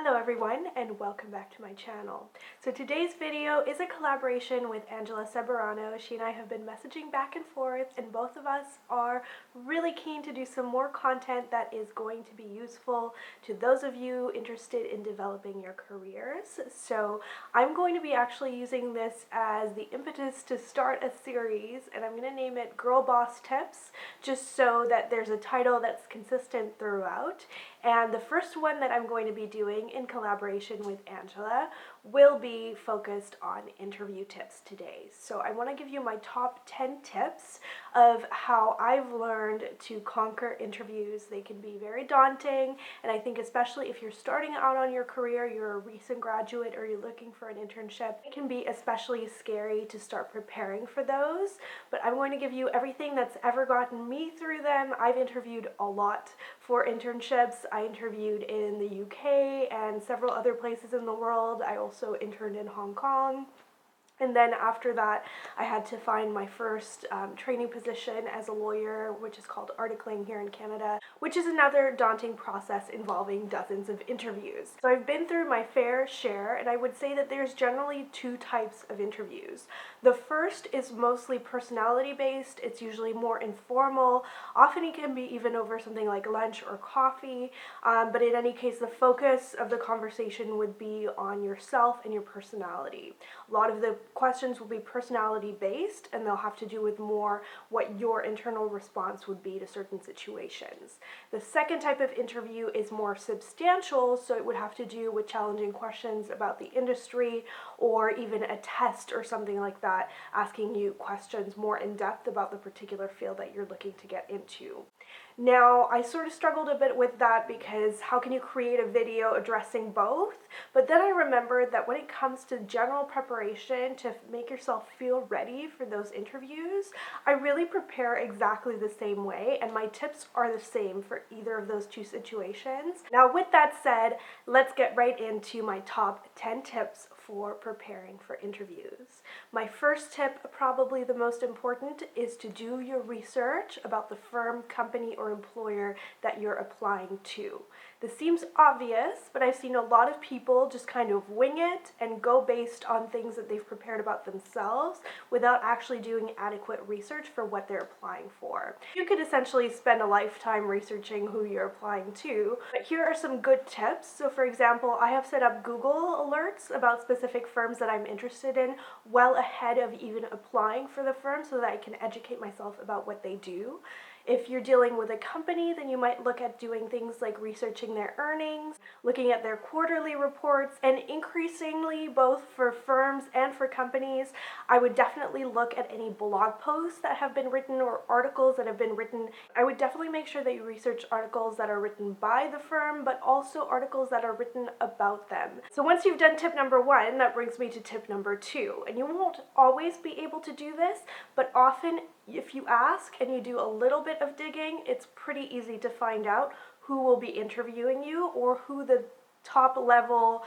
Hello everyone and welcome back to my channel. So today's video is a collaboration with Angela Seberano. She and I have been messaging back and forth and both of us are really keen to do some more content that is going to be useful to those of you interested in developing your careers. So I'm going to be actually using this as the impetus to start a series, and I'm going to name it Girl Boss Tips, just so that there's a title that's consistent throughout. And the first one that I'm going to be doing in collaboration with Angela will be focused on interview tips today. So I want to give you my top 10 tips of how I've learned to conquer interviews. They can be very daunting, and I think especially if you're starting out on your career, you're a recent graduate, or you're looking for an internship, it can be especially scary to start preparing for those. But I'm going to give you everything that's ever gotten me through them. I've interviewed a lot for internships. I interviewed in the UK and several other places in the world. I also interned in Hong Kong. And then after that, I had to find my first training position as a lawyer, which is called articling here in Canada, which is another daunting process involving dozens of interviews. So I've been through my fair share, and I would say that there's generally two types of interviews. The first is mostly personality-based. It's usually more informal. Often it can be even over something like lunch or coffee, but in any case, the focus of the conversation would be on yourself and your personality. A lot of the questions will be personality based, and they'll have to do with more what your internal response would be to certain situations. The second type of interview is more substantial, so it would have to do with challenging questions about the industry, or even a test or something like that, asking you questions more in depth about the particular field that you're looking to get into. Now, I sort of struggled a bit with that because how can you create a video addressing both? But then I remembered that when it comes to general preparation to make yourself feel ready for those interviews, I really prepare exactly the same way, and my tips are the same for either of those two situations. Now, with that said, let's get right into my top 10 tips for preparing for interviews. My first tip, probably the most important, is to do your research about the firm, company, or employer that you're applying to. This seems obvious, but I've seen a lot of people just kind of wing it and go based on things that they've prepared about themselves without actually doing adequate research for what they're applying for. You could essentially spend a lifetime researching who you're applying to, but here are some good tips. So for example, I have set up Google alerts about specific firms that I'm interested in well ahead of even applying for the firm so that I can educate myself about what they do. If you're dealing with a company, then you might look at doing things like researching their earnings, looking at their quarterly reports, and increasingly, both for firms and for companies, I would definitely look at any blog posts that have been written or articles that have been written. I would definitely make sure that you research articles that are written by the firm, but also articles that are written about them. So once you've done tip number one, that brings me to tip number two. And you won't always be able to do this, but often if you ask and you do a little bit of digging, it's pretty easy to find out who will be interviewing you or who the top level,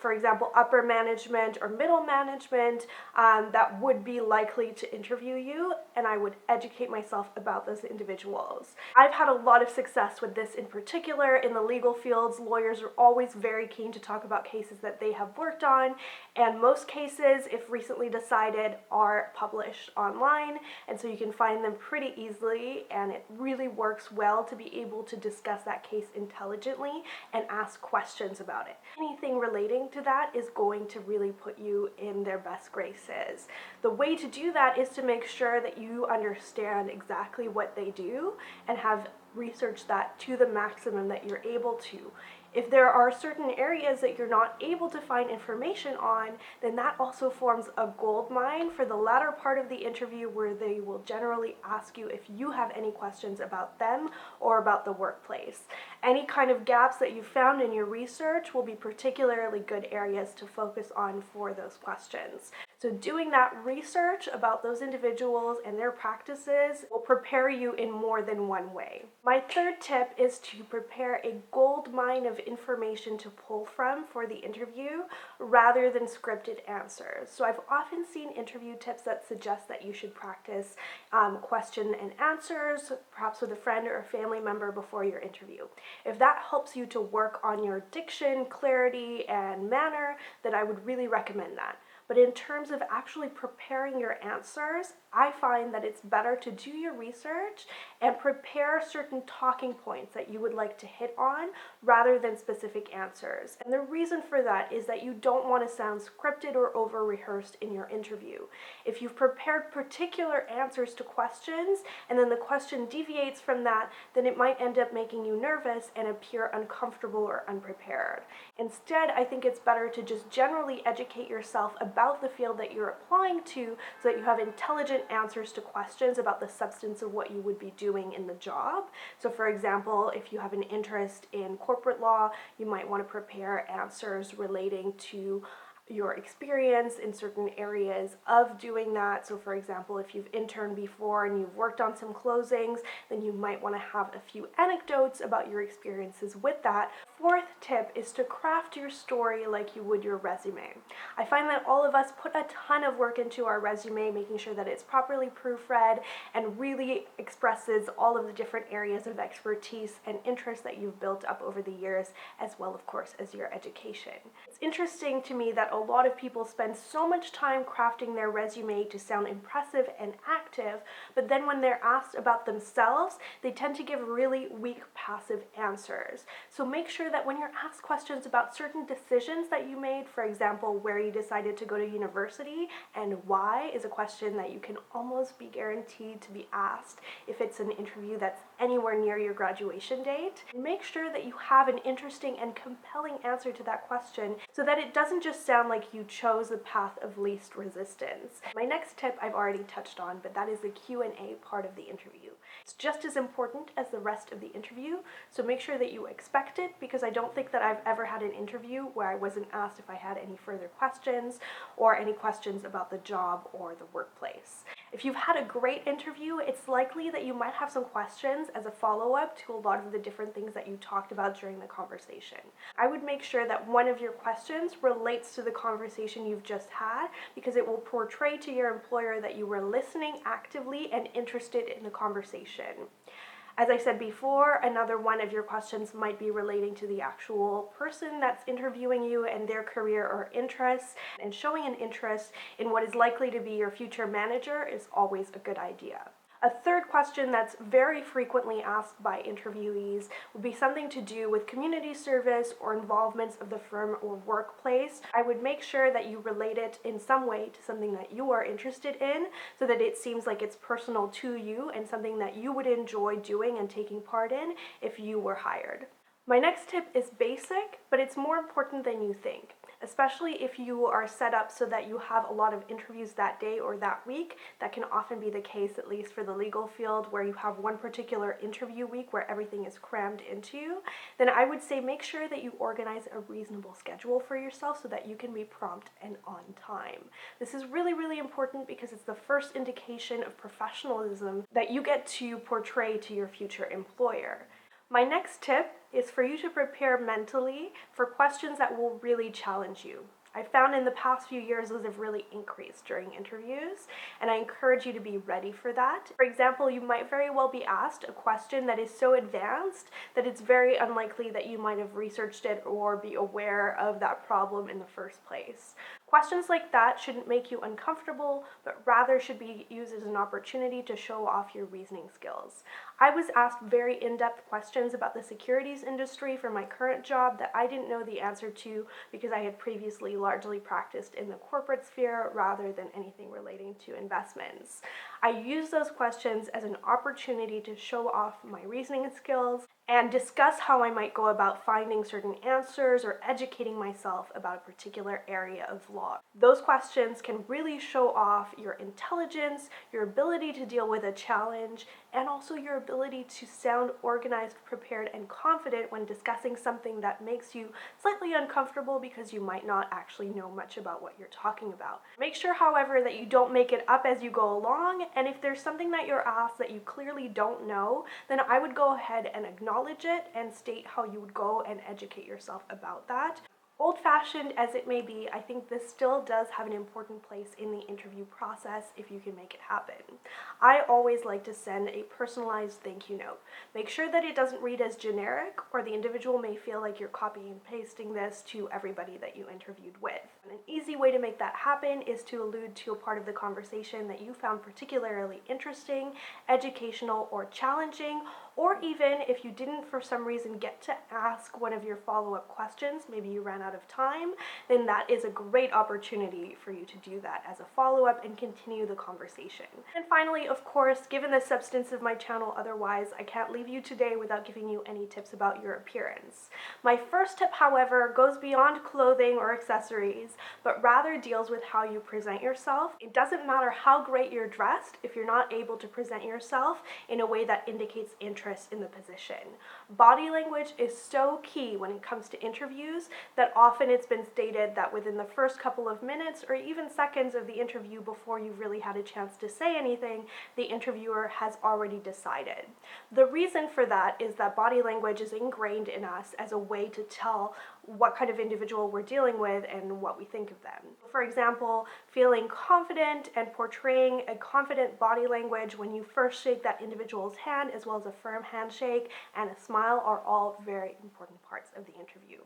for example, upper management or middle management that would be likely to interview you, and I would educate myself about those individuals. I've had a lot of success with this in particular in the legal fields. Lawyers are always very keen to talk about cases that they have worked on, and most cases, if recently decided, are published online, and so you can find them pretty easily, and it really works well to be able to discuss that case intelligently and ask questions about it. Anything relating to that is going to really put you in their best graces. The way to do that is to make sure that you understand exactly what they do and have researched that to the maximum that you're able to. If there are certain areas that you're not able to find information on, then that also forms a gold mine for the latter part of the interview, where they will generally ask you if you have any questions about them or about the workplace. Any kind of gaps that you found in your research will be particularly good areas to focus on for those questions. So doing that research about those individuals and their practices will prepare you in more than one way. My third tip is to prepare a gold mine of information to pull from for the interview rather than scripted answers. So I've often seen interview tips that suggest that you should practice question and answers, perhaps with a friend or a family member before your interview. If that helps you to work on your diction, clarity, and manner, then I would really recommend that. But in terms of actually preparing your answers, I find that it's better to do your research and prepare certain talking points that you would like to hit on rather than specific answers. And the reason for that is that you don't want to sound scripted or over-rehearsed in your interview. If you've prepared particular answers to questions and then the question deviates from that, then it might end up making you nervous and appear uncomfortable or unprepared. Instead, I think it's better to just generally educate yourself about the field that you're applying to so that you have intelligent answers to questions about the substance of what you would be doing in the job. So for example, if you have an interest in corporate law, you might want to prepare answers relating to your experience in certain areas of doing that. So for example, if you've interned before and you've worked on some closings, then you might want to have a few anecdotes about your experiences with that. Fourth tip is to craft your story like you would your resume. I find that all of us put a ton of work into our resume, making sure that it's properly proofread and really expresses all of the different areas of expertise and interest that you've built up over the years, as well, of course, as your education. It's interesting to me that a lot of people spend so much time crafting their resume to sound impressive and active, but then when they're asked about themselves, they tend to give really weak passive answers. So make sure that when you're asked questions about certain decisions that you made, for example, where you decided to go to university and why is a question that you can almost be guaranteed to be asked if it's an interview that's anywhere near your graduation date. Make sure that you have an interesting and compelling answer to that question so that it doesn't just sound like you chose the path of least resistance. My next tip I've already touched on, but that is the Q&A part of the interview. It's just as important as the rest of the interview, so make sure that you expect it, because I don't think that I've ever had an interview where I wasn't asked if I had any further questions or any questions about the job or the workplace. If you've had a great interview, it's likely that you might have some questions as a follow-up to a lot of the different things that you talked about during the conversation. I would make sure that one of your questions relates to the conversation you've just had, because it will portray to your employer that you were listening actively and interested in the conversation. As I said before, another one of your questions might be relating to the actual person that's interviewing you and their career or interests, and showing an interest in what is likely to be your future manager is always a good idea. A third question that's very frequently asked by interviewees would be something to do with community service or involvements of the firm or workplace. I would make sure that you relate it in some way to something that you are interested in, so that it seems like it's personal to you and something that you would enjoy doing and taking part in if you were hired. My next tip is basic, but it's more important than you think, especially if you are set up so that you have a lot of interviews that day or that week. That can often be the case, at least for the legal field, where you have one particular interview week where everything is crammed into you. Then I would say make sure that you organize a reasonable schedule for yourself so that you can be prompt and on time. This is really, really important because it's the first indication of professionalism that you get to portray to your future employer. My next tip is for you to prepare mentally for questions that will really challenge you. I found in the past few years those have really increased during interviews, and I encourage you to be ready for that. For example, you might very well be asked a question that is so advanced that it's very unlikely that you might have researched it or be aware of that problem in the first place. Questions like that shouldn't make you uncomfortable, but rather should be used as an opportunity to show off your reasoning skills. I was asked very in-depth questions about the securities industry for my current job that I didn't know the answer to because I had previously largely practiced in the corporate sphere rather than anything relating to investments. I use those questions as an opportunity to show off my reasoning skills and discuss how I might go about finding certain answers or educating myself about a particular area of law. Those questions can really show off your intelligence, your ability to deal with a challenge, and also your ability to sound organized, prepared, and confident when discussing something that makes you slightly uncomfortable because you might not actually know much about what you're talking about. Make sure, however, that you don't make it up as you go along, and if there's something that you're asked that you clearly don't know, then I would go ahead and acknowledge it and state how you would go and educate yourself about that. Old-fashioned as it may be, I think this still does have an important place in the interview process if you can make it happen. I always like to send a personalized thank you note. Make sure that it doesn't read as generic, or the individual may feel like you're copying and pasting this to everybody that you interviewed with. And an easy way to make that happen is to allude to a part of the conversation that you found particularly interesting, educational, or challenging, or even if you didn't for some reason get to ask one of your follow-up questions, maybe you ran out of time, then that is a great opportunity for you to do that as a follow-up and continue the conversation. And finally, of course, given the substance of my channel otherwise, I can't leave you today without giving you any tips about your appearance. My first tip, however, goes beyond clothing or accessories, but rather deals with how you present yourself. It doesn't matter how great you're dressed if you're not able to present yourself in a way that indicates interest in the position. Body language is so key when it comes to interviews that often it's been stated that within the first couple of minutes or even seconds of the interview before you've really had a chance to say anything, the interviewer has already decided. The reason for that is that body language is ingrained in us as a way to tell what kind of individual we're dealing with and what we think of them. For example, feeling confident and portraying a confident body language when you first shake that individual's hand, as well as a firm handshake and a smile, are all very important parts of the interview.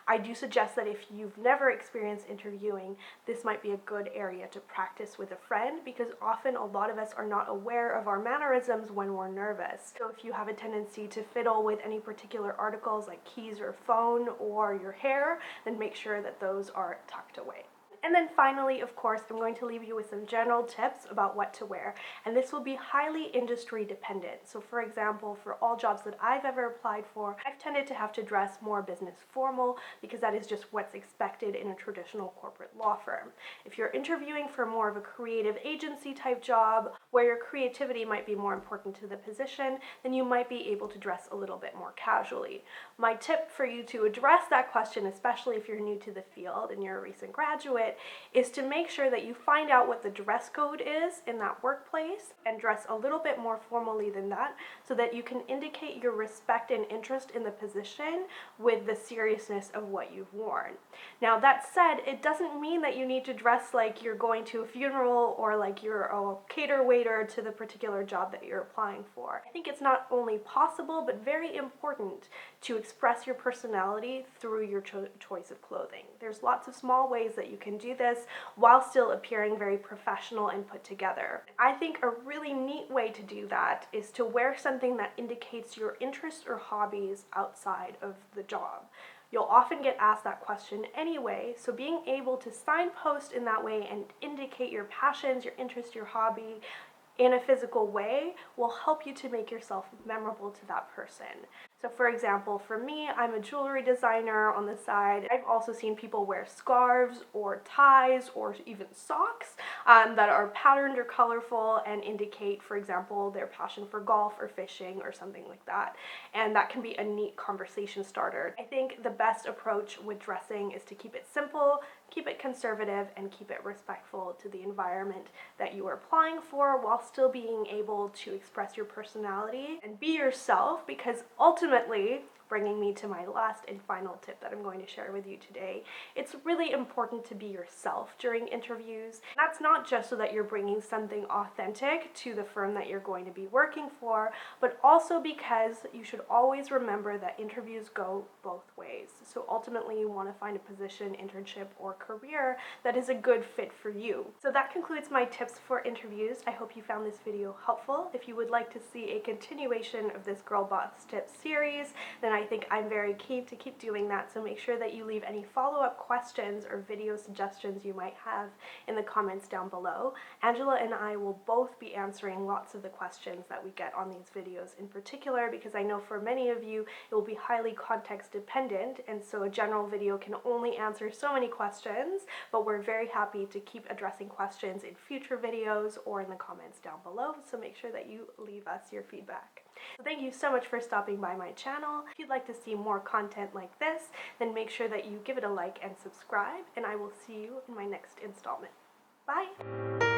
I do suggest that if you've never experienced interviewing, this might be a good area to practice with a friend, because often a lot of us are not aware of our mannerisms when we're nervous. So if you have a tendency to fiddle with any particular articles like keys or phone or your hair, then make sure that those are tucked away. And then finally, of course, I'm going to leave you with some general tips about what to wear, and this will be highly industry dependent. So for example, for all jobs that I've ever applied for, I've tended to have to dress more business formal because that is just what's expected in a traditional corporate law firm. If you're interviewing for more of a creative agency type job where your creativity might be more important to the position, then you might be able to dress a little bit more casually. My tip for you to address that question, especially if you're new to the field and you're a recent graduate, is to make sure that you find out what the dress code is in that workplace and dress a little bit more formally than that, so that you can indicate your respect and interest in the position with the seriousness of what you've worn. Now that said, it doesn't mean that you need to dress like you're going to a funeral or like you're a cater waiter to the particular job that you're applying for. I think it's not only possible but very important to express your personality through your choice of clothing. There's lots of small ways that you can do this while still appearing very professional and put together. I think a really neat way to do that is to wear something that indicates your interests or hobbies outside of the job. You'll often get asked that question anyway, so being able to signpost in that way and indicate your passions, your interests, your hobby in a physical way will help you to make yourself memorable to that person. So for example, for me, I'm a jewelry designer on the side. I've also seen people wear scarves or ties or even socks that are patterned or colorful and indicate, for example, their passion for golf or fishing or something like that. And that can be a neat conversation starter. I think the best approach with dressing is to keep it simple, keep it conservative, and keep it respectful to the environment that you are applying for, while still being able to express your personality and be yourself, because ultimately, bringing me to my last and final tip that I'm going to share with you today, it's really important to be yourself during interviews. That's not just so that you're bringing something authentic to the firm that you're going to be working for, but also because you should always remember that interviews go both ways. So ultimately, you want to find a position, internship, or career that is a good fit for you. So that concludes my tips for interviews. I hope you found this video helpful. If you would like to see a continuation of this Girl Boss Tips series, then I I think I'm very keen to keep doing that, so make sure that you leave any follow-up questions or video suggestions you might have in the comments down below. Angela and I will both be answering lots of the questions that we get on these videos in particular, because I know for many of you it will be highly context dependent, and so a general video can only answer so many questions, but we're very happy to keep addressing questions in future videos or in the comments down below, so make sure that you leave us your feedback. So thank you so much for stopping by my channel. If you'd like to see more content like this, then make sure that you give it a like and subscribe, and I will see you in my next installment. Bye!